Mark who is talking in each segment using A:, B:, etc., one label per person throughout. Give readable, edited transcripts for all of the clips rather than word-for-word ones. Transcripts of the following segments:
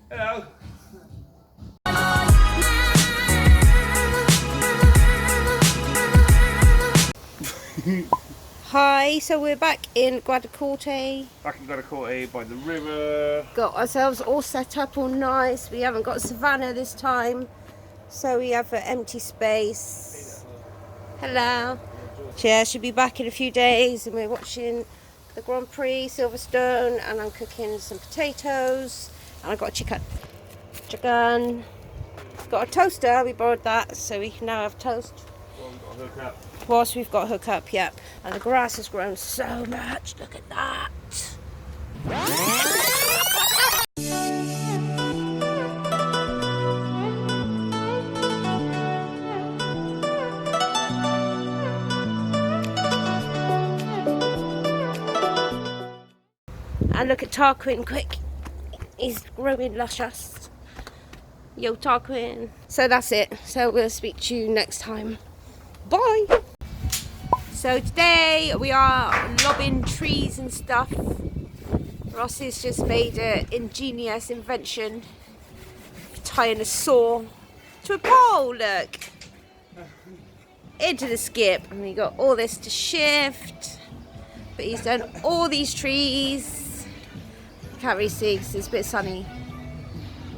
A: Hello.
B: Hi, so we're back in Guadacorte.
A: Back in Guadacorte by the river.
B: Got ourselves all set up, all nice. We haven't got Savannah this time, so we have an empty space. Hello. Yeah, she'll be back in a few days, and we're watching the Grand Prix, Silverstone, and I'm cooking some potatoes, and I've got a chicken. Got a toaster, we borrowed that, so we can now have toast.
A: Well, we've got to hook up.
B: Whilst we've got hook up, yep. And the grass has grown so much, look at that. And look at Tarquin, quick. He's growing luscious. Yo, Tarquin. So that's it. So we'll speak to you next time. Bye. So today we are lobbing trees and stuff. Ross has just made an ingenious invention, tying a saw to a pole, look, into the skip, and we got all this to shift, but he's done all these trees. Can't really see because it's a bit sunny,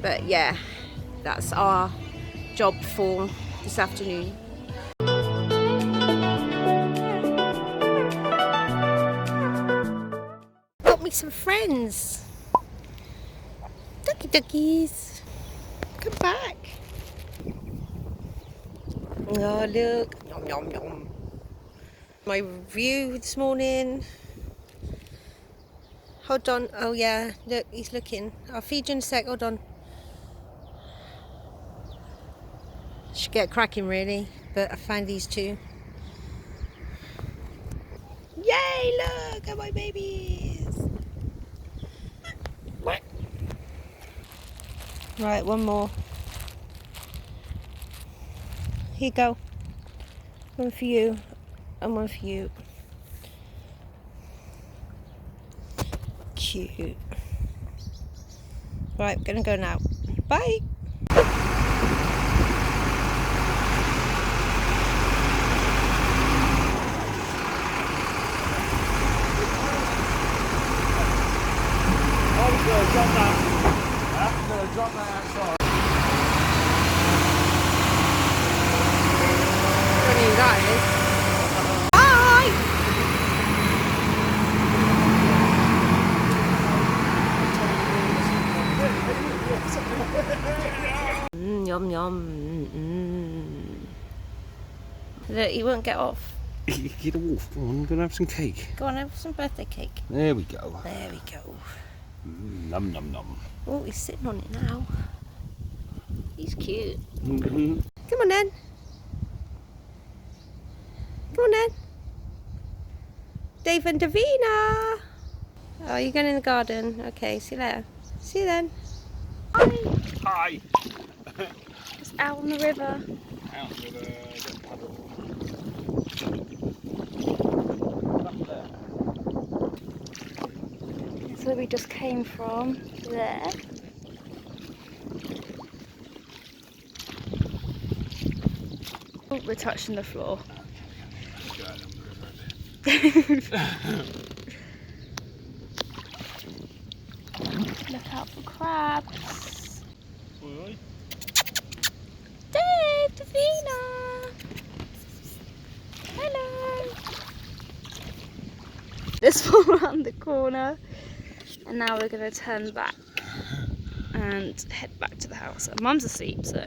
B: but yeah, that's our job for this afternoon. Some friends. Duckies. Come back. Oh look. Yum yum yum. My review this morning. Hold on. Oh yeah. Look, he's looking. I'll feed you in a sec. Hold on. Should get cracking really, but I found these two. Yay! Look at my babies. Right, one more. Here you go. One for you and one for you. Cute. Right, I'm gonna go now. Bye.
A: Drop that outside.
B: Funny that is. Bye! Yum yum. Look, he won't get off.
A: Get off. Come on, I'm going to have some cake.
B: Go on, have some birthday cake.
A: There we go.
B: There we go.
A: Num num num.
B: Oh, he's sitting on it now. He's cute.
A: Mm-hmm.
B: Come on then. Come on then. Dave and Davina. Oh, you're going in the garden. Okay, see you later. See you then. Hi.
A: Hi.
B: It's out on the river.
A: Out with a paddle.
C: So we just came from there. Oh, we're touching the floor. Look out for crabs. Dave, Davina. Hello. This one around the corner. And now we're going to turn back and head back to the house. Mum's asleep, so...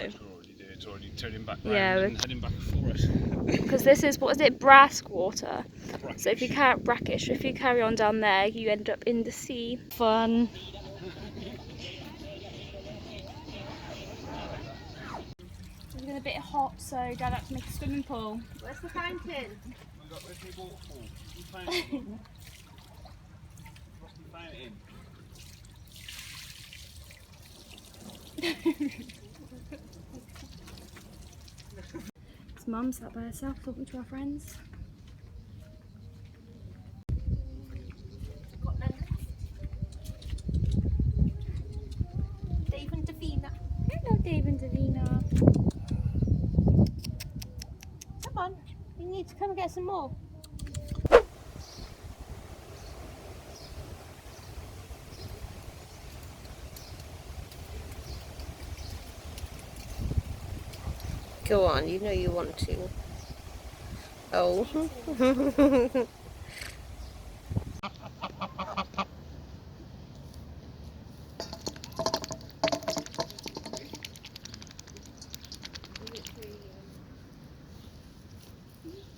A: It's already turning back round,
C: yeah,
A: and heading back for us.
C: Because this is, what is it, Brask water.
A: Brackish.
C: So if you carry, brackish, if you carry on down there, you end up in the sea. Fun. It's been a bit hot, so Dad had to make a swimming pool.
B: Where's the fountain?
A: Where's my waterfall? Fountain.
C: Mum sat by herself talking to her friends.
B: Got none left. Dave and to come and get some more. Go on, you know you want to. Oh.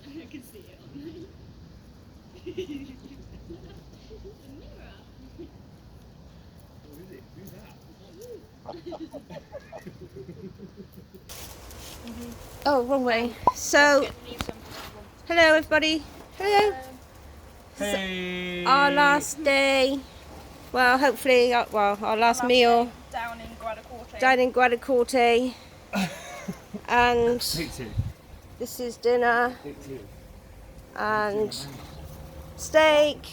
C: I can see it.
B: Oh, wrong way. So, hello everybody. Hello.
A: Hey!
B: Our last day. Well, hopefully, our last meal
C: Down in Guadacorte.
B: down in Guadacorte. And
A: Me too.
B: this is dinner
A: Me too.
B: and steak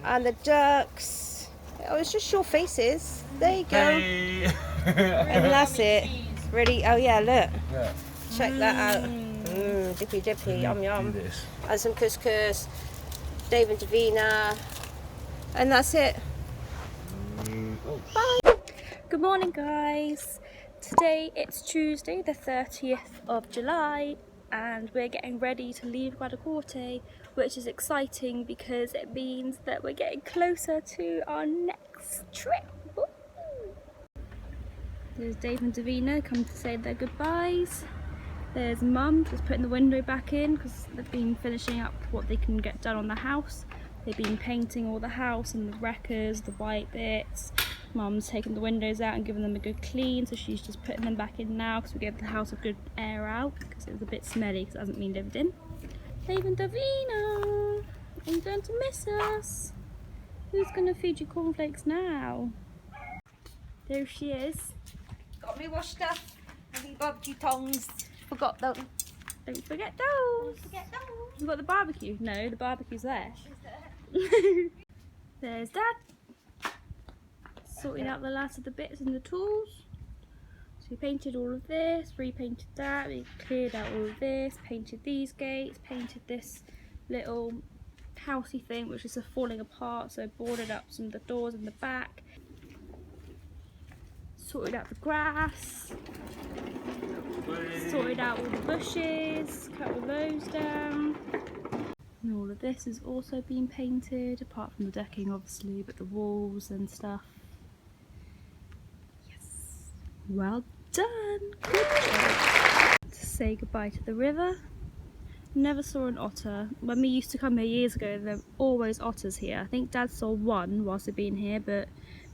B: and the ducks. Oh, it's just your faces. There you go.
A: Hey!
B: And that's it. Ready? Oh yeah, look.
A: Yeah.
B: Check that out. Dippy dippy, yum yum.
A: this.
B: And some couscous. Dave and Davina. And that's it. Bye.
C: Good morning, guys. Today it's Tuesday, the 30th of July, and we're getting ready to leave Guadacorte, which is exciting because it means that we're getting closer to our next trip. Woo! There's Dave and Davina come to say their goodbyes. There's Mum just putting the window back in because they've been finishing up what they can get done on the house. They've been painting all the house and the wreckers, the white bits. Mum's taken the windows out and given them a good clean, so she's just putting them back in now because we gave the house a good air out because it was a bit smelly because it hasn't been lived in. Dave and Davina, are you going to miss us? Who's going to feed you cornflakes now? There she is.
B: Got me washed up and me barbecue tongs. Forgot them.
C: Don't forget those.
B: Forget those.
C: You've got the barbecue. No, the barbecue's there. There's Dad. Sorting out the last of the bits and the tools. So we painted all of this, repainted that, we cleared out all of this, painted these gates, painted this little housey thing which is falling apart, so boarded up some of the doors in the back. Sorted out the grass. Sorted out all the bushes, cut all those down. And all of this has also been painted, apart from the decking obviously, but the walls and stuff. Yes. Well done! Good job! To say goodbye to the river. Never saw an otter. When we used to come here years ago, there were always otters here. I think Dad saw one whilst we've been here, but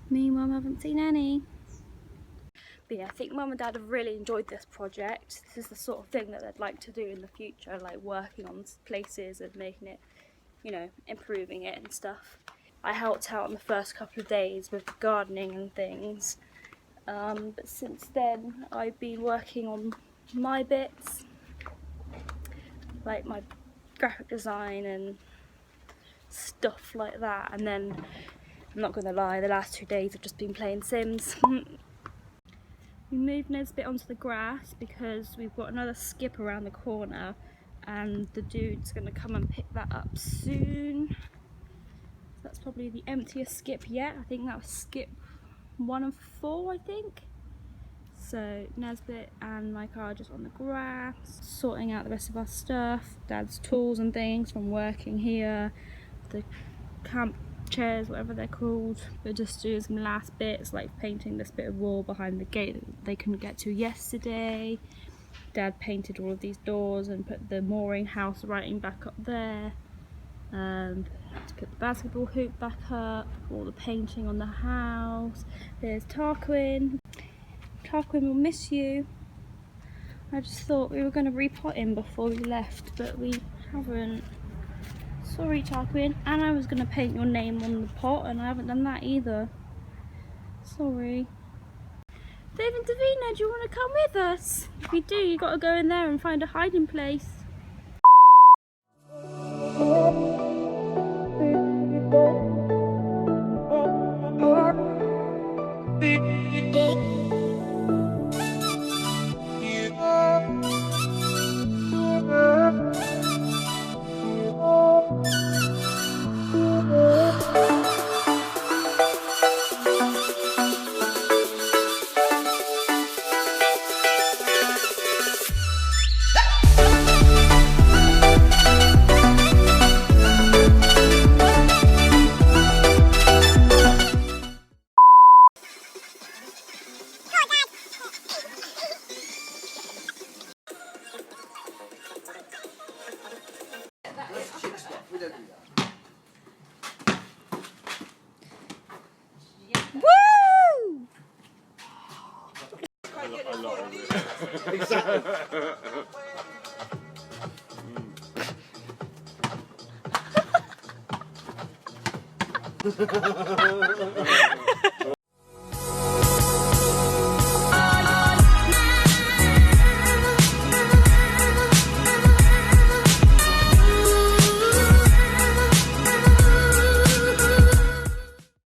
C: me and Mum haven't seen any. But yeah, I think Mum and Dad have really enjoyed this project. This is the sort of thing that they'd like to do in the future, like working on places and making it, you know, improving it and stuff. I helped out on the first couple of days with the gardening and things, but since then I've been working on my bits, like my graphic design and stuff like that, and then, I'm not gonna lie, the last 2 days I've just been playing Sims. We moved Nesbit onto the grass because we've got another skip around the corner and the dude's going to come and pick that up soon. So that's probably the emptiest skip yet. I think that was skip 1 of 4, I think. So Nesbit and my car are just on the grass, sorting out the rest of our stuff, Dad's tools and things from working here, the camp chairs, whatever they're called. We're just doing some last bits like painting this bit of wall behind the gate that they couldn't get to yesterday. Dad painted all of these doors and put the mooring house writing back up there, and to put the basketball hoop back up, all the painting on the house. There's Tarquin. Tarquin will miss you. I just thought we were going to repot him before we left, but we haven't. Sorry, Tarquin. And I was going to paint your name on the pot, and I haven't done that either. Sorry. Dave and Davina, do you want to come with us? If you do, you got to go in there and find a hiding place.
D: Exactly.